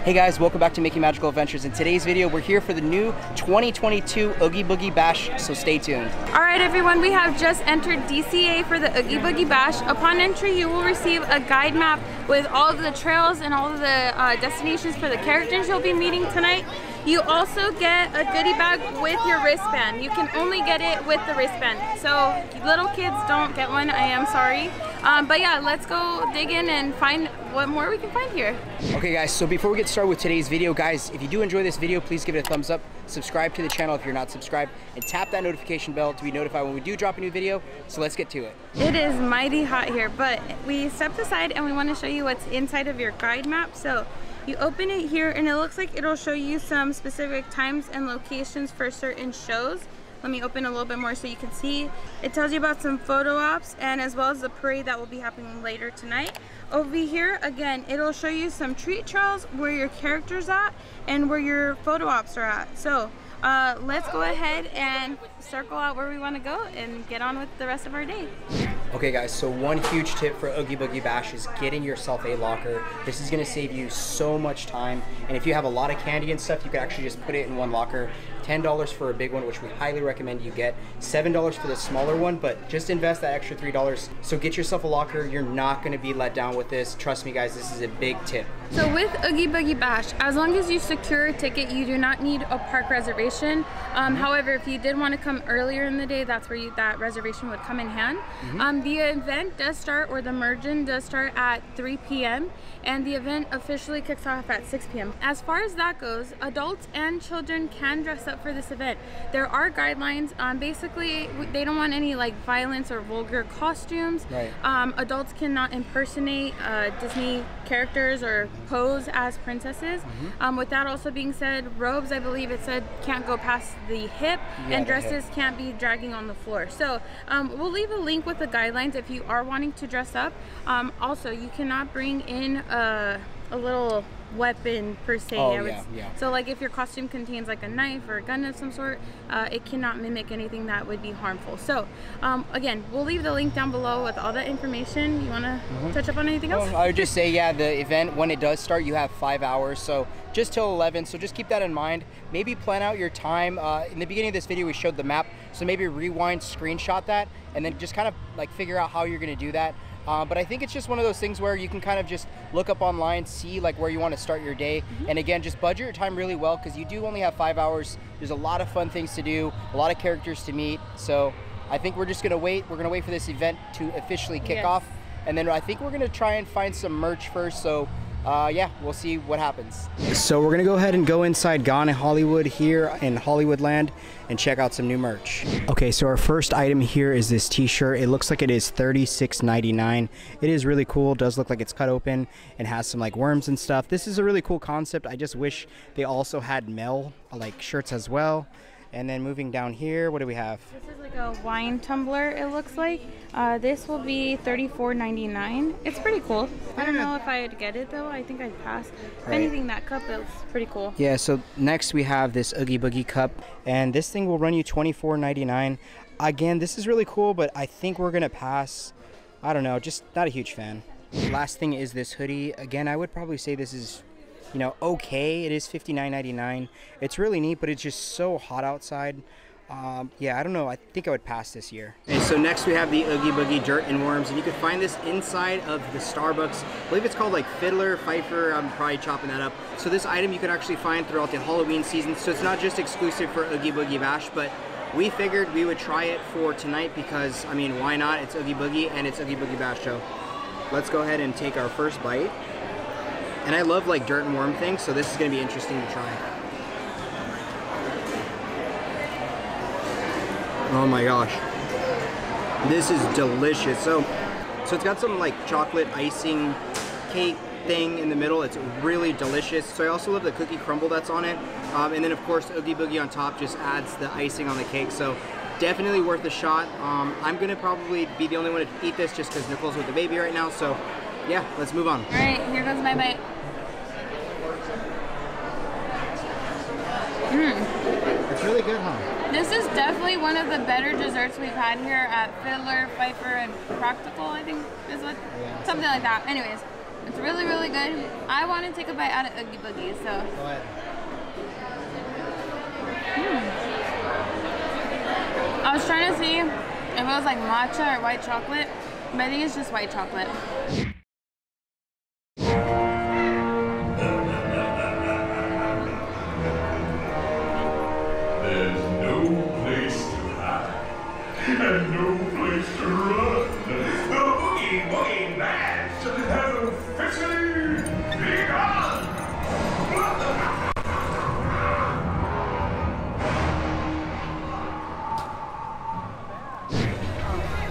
Hey guys, welcome back to Mickey Magical Adventures. In today's video, we're here for the new 2022 Oogie Boogie Bash, so stay tuned. Alright everyone, we have just entered DCA for the Oogie Boogie Bash. Upon entry, you will receive a guide map with all of the trails and all of the destinations for the characters you'll be meeting tonight. You also get a goodie bag with your wristband. You can only get it with the wristband. So little kids don't get one, I am sorry. But yeah, let's go dig in and find what more we can find here. Okay guys, so before we get started with today's video, guys, if you do enjoy this video, please give it a thumbs up, subscribe to the channel if you're not subscribed, and tap that notification bell to be notified when we do drop a new video. So let's get to it. It is mighty hot here, but we stepped aside and we want to show you what's inside of your guide map. So you open it here and it looks like it'll show you some specific times and locations for certain shows. Let me open a little bit more so you can see. It tells you about some photo ops and as well as the parade that will be happening later tonight. Over here, again, it'll show you some treat trails, where your character's at, and where your photo ops are at. So let's go ahead and circle out where we want to go and get on with the rest of our day. Okay guys, so one huge tip for Oogie Boogie Bash is getting yourself a locker. This is gonna save you so much time. And if you have a lot of candy and stuff, you can actually just put it in one locker. $10 for a big one, which we highly recommend you get. $7 for the smaller one, but just invest that extra $3. So get yourself a locker. You're not gonna be let down with this. Trust me guys, this is a big tip. So with Oogie Boogie Bash, as long as you secure a ticket, you do not need a park reservation. However, if you did want to come earlier in the day, that's where that reservation would come in hand. The event does start, or the merge-in does start at 3 p.m. and the event officially kicks off at 6 p.m. As far as that goes, adults and children can dress up for this event. There are guidelines. Basically, they don't want any like violence or vulgar costumes. Right. Adults cannot impersonate Disney characters or pose as princesses. With that also being said, robes, I believe it said, can't go past the hip, and dresses can't be dragging on the floor. So we'll leave a link with the guidelines if you are wanting to dress up. Also, you cannot bring in a little weapon per se. So like if your costume contains like a knife or a gun of some sort, it cannot mimic anything that would be harmful. So again, we'll leave the link down below with all that information. You want to touch up on anything else? I would just say, yeah, the event, when it does start, you have 5 hours, so just till 11, so just keep that in mind. Maybe plan out your time. In the beginning of this video we showed the map, so maybe rewind, screenshot that, and then just kind of like figure out how you're going to do that. But I think it's just one of those things where you can kind of just look up online, see like where you want to start your day. And again, just budget your time really well, because you do only have 5 hours. There's a lot of fun things to do, a lot of characters to meet. So I think we're just going to wait. We're going to wait for this event to officially kick off. And then I think we're going to try and find some merch first. So yeah, we'll see what happens. So we're gonna go ahead and go inside Gone in Hollywood here in Hollywoodland and check out some new merch. Okay, so our first item here is this t-shirt. It looks like it is $36.99. It is really cool. It does look like it's cut open and has some like worms and stuff. This is a really cool concept. I just wish they also had Mel like shirts as well. And then moving down here, what do we have? This is like a wine tumbler, it looks like. This will be $34.99. It's pretty cool. I don't know if I'd get it though. I think I'd pass. If anything, that cup is pretty cool. Yeah, so next we have this Oogie Boogie cup, and this thing will run you $24.99. Again, this is really cool, but I think we're gonna pass. I don't know, just not a huge fan. Last thing is this hoodie. Again, I would probably say this is, you know, okay. It is $59.99. It's really neat, but it's just so hot outside. Yeah, I don't know. I think I would pass this year. And so next we have the Oogie Boogie Dirt and Worms, and you can find this inside of the Starbucks. I believe it's called like Fiddler, Pfeiffer. I'm probably chopping that up. So this item you can actually find throughout the Halloween season. So it's not just exclusive for Oogie Boogie Bash, but we figured we would try it for tonight because, I mean, why not? It's Oogie Boogie and it's Oogie Boogie Bash show. Let's go ahead and take our first bite. And I love like dirt and worm things, so this is gonna be interesting to try. Oh my gosh. This is delicious. So it's got some like chocolate icing cake thing in the middle. It's really delicious. So I also love the cookie crumble that's on it. And then of course Oogie Boogie on top just adds the icing on the cake. So definitely worth a shot. I'm gonna probably be the only one to eat this just because Nicole's with the baby right now. So yeah, let's move on. All right, here goes my bite. It's really good, huh? This is definitely one of the better desserts we've had here at Fiddler, Pfeiffer, and Practical, I think is what, something like that. Anyways, It's really, really good. I want to take a bite out of Oogie Boogie, so. Go ahead. I was trying to see if it was like matcha or white chocolate, but I think it's just white chocolate. There's no place to hide and no place to run. The Oogie Boogie Bash has officially begun.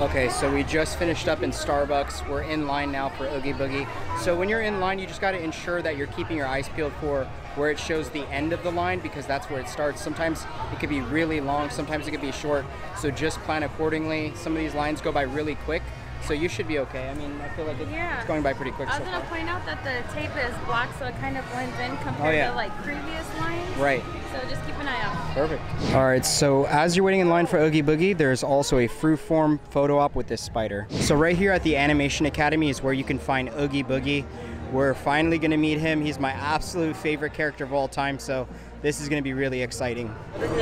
Okay, so we just finished up in Starbucks. We're in line now for Oogie Boogie. So when you're in line, you just got to ensure that you're keeping your eyes peeled for where it shows the end of the line, because that's where it starts. Sometimes it could be really long, sometimes it could be short. So just plan accordingly. Some of these lines go by really quick, so you should be okay. I mean, I feel like it's going by pretty quick. I was going to point out that the tape is black, so it kind of blends in compared to like previous lines. Right. So just keep an eye out. Perfect. All right, so as you're waiting in line for Oogie Boogie, there's also a Fruitform photo op with this spider. So right here at the Animation Academy is where you can find Oogie Boogie. We're finally gonna meet him. He's my absolute favorite character of all time, so this is gonna be really exciting. Ladies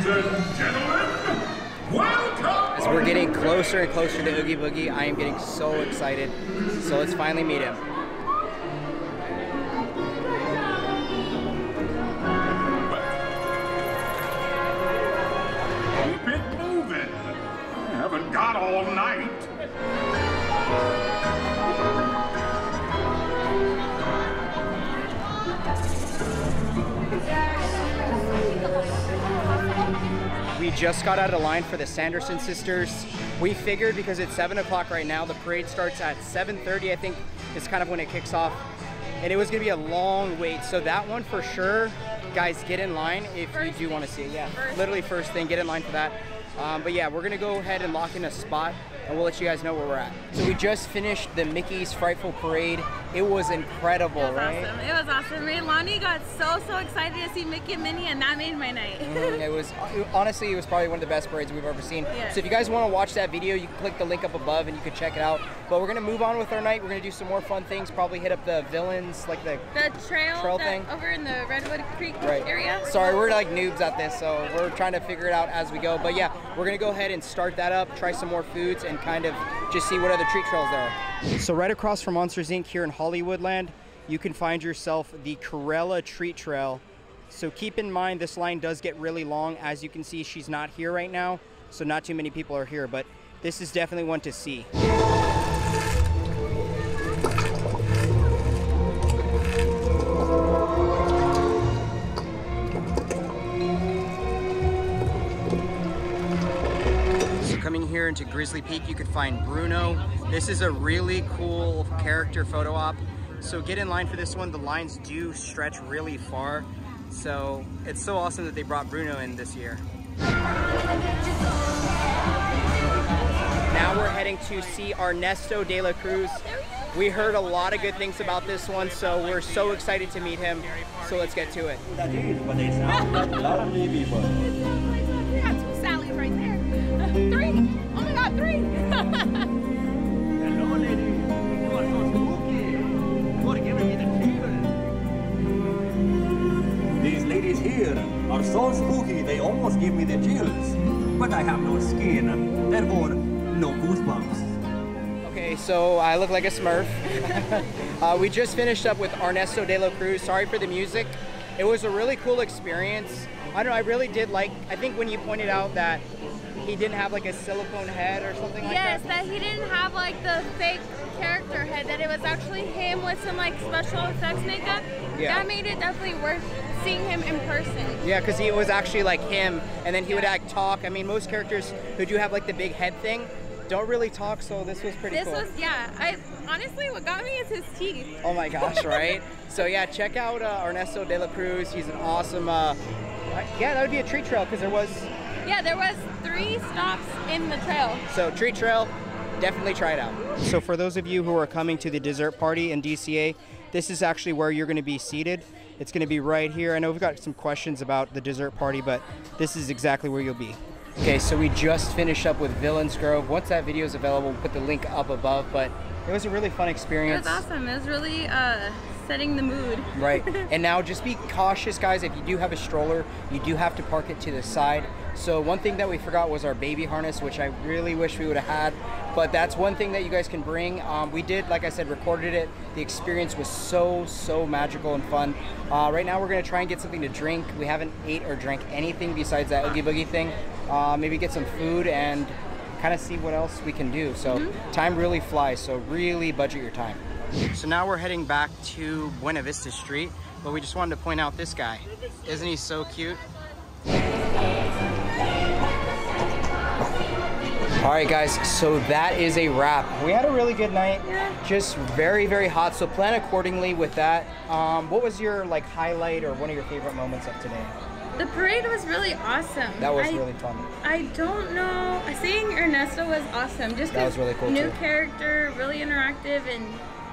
and gentlemen, welcome! As we're getting closer and closer to Oogie Boogie, I am getting so excited. So let's finally meet him. Keep it moving. I haven't got all night. We just got out of line for the Sanderson sisters. We figured because it's 7 o'clock right now, the parade starts at 7:30, I think is kind of when it kicks off. And it was gonna be a long wait. So that one for sure, guys, get in line if you do wanna see it. Yeah, literally first thing, get in line for that. But yeah, we're gonna go ahead and lock in a spot and we'll let you guys know where we're at. So we just finished the Mickey's Frightful Parade. It was incredible, right? Awesome. It was awesome. Me and Lonnie got so excited to see Mickey and Minnie, and that made my night. It was, honestly, it was probably one of the best parades we've ever seen. Yeah. So if you guys want to watch that video, you can click the link up above and you can check it out. But we're gonna move on with our night. We're gonna do some more fun things, probably hit up the villains, like the trail thing over in the Redwood Creek area. Sorry, we're like noobs at this, so we're trying to figure it out as we go. But yeah, we're gonna go ahead and start that up, try some more foods, and kind of just see what other treat trails there are. So right across from Monsters Inc. here in Hollywoodland, you can find yourself the Corella Treat Trail. So keep in mind this line does get really long. As you can see, she's not here right now, so not too many people are here, but this is definitely one to see. Coming here into Grizzly Peak, you could find Bruno. This is a really cool character photo op. So get in line for this one. The lines do stretch really far. So it's so awesome that they brought Bruno in this year. Now we're heading to see Ernesto de la Cruz. We heard a lot of good things about this one, so we're so excited to meet him. So let's get to it. That is what they sound like. Lovely people. We got 2 Sallys right there. 3. Oh my God, 3. Hello, lady. You are so spooky. You are giving me the chills. These ladies here are so spooky, they almost give me the chills. But I have no skin, therefore, no goosebumps. Okay, so I look like a Smurf. We just finished up with Ernesto de la Cruz. Sorry for the music. It was a really cool experience. I don't know, I really did like, I think when you pointed out that he didn't have like a silicone head or something like that. Yes, that he didn't have like the fake character head, that it was actually him with some like special effects makeup. Yeah. That made it definitely worth seeing him in person. Yeah, because he was actually like him, and then he would act talk. I mean, most characters who do have like the big head thing don't really talk, so this was pretty cool. Honestly, what got me is his teeth. Oh my gosh, right? So yeah, check out Ernesto de la Cruz. He's an awesome, yeah, that would be a treat trail because there was 3 stops in the trail. So treat trail, definitely try it out. So for those of you who are coming to the dessert party in DCA, this is actually where you're going to be seated. It's going to be right here. I know we've got some questions about the dessert party, but this is exactly where you'll be. Okay, so we just finished up with Villains Grove. Once that video is available, we'll put the link up above, but It was a really fun It experience. was awesome. It was really setting the mood. Right. And now just be cautious, guys. If you do have a stroller, you do have to park it to the side. So one thing that we forgot was our baby harness, which I really wish we would have had. But that's one thing that you guys can bring. We did, like I said, recorded it. The experience was so magical and fun. Right now we're gonna try and get something to drink. We haven't ate or drank anything besides that Oogie Boogie thing. Maybe get some food and kind of see what else we can do. So time really flies, so really budget your time. So now we're heading back to Buena Vista Street, but we just wanted to point out this guy. Isn't he so cute? All right, guys, so that is a wrap. We had a really good night. Yeah. Just very hot, so plan accordingly with that. What was your highlight or one of your favorite moments of today? The parade was really awesome. That was really fun. I don't know. Seeing Ernesto was awesome. Just That was really cool, new too. character, really interactive, and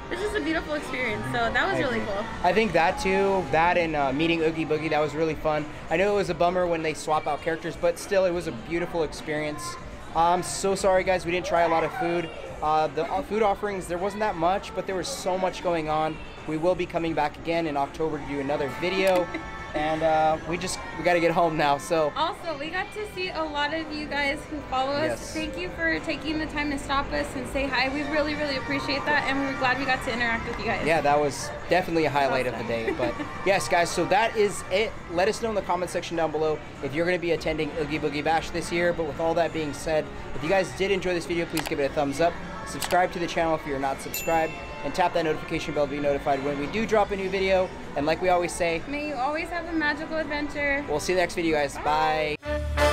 it was just a beautiful experience. So that was really cool. I think that too, that and meeting Oogie Boogie, that was really fun. I know it was a bummer when they swap out characters, but still, it was a beautiful experience. I'm so sorry, guys, we didn't try a lot of food. The food offerings, there wasn't that much, but there was so much going on. We will be coming back again in October to do another video. And we got to get home now, so. Also, we got to see a lot of you guys who follow us. Yes. Thank you for taking the time to stop us and say hi. We really appreciate that, and we're glad we got to interact with you guys. Yeah, that was definitely a highlight of the day. But yes, guys, so that is it. Let us know in the comment section down below if you're going to be attending Oogie Boogie Bash this year. But with all that being said, if you guys did enjoy this video, please give it a thumbs up. Subscribe to the channel if you're not subscribed, and tap that notification bell to be notified when we do drop a new video. And like we always say, May you always have a magical adventure. we'll see you in the next video, guys. Bye.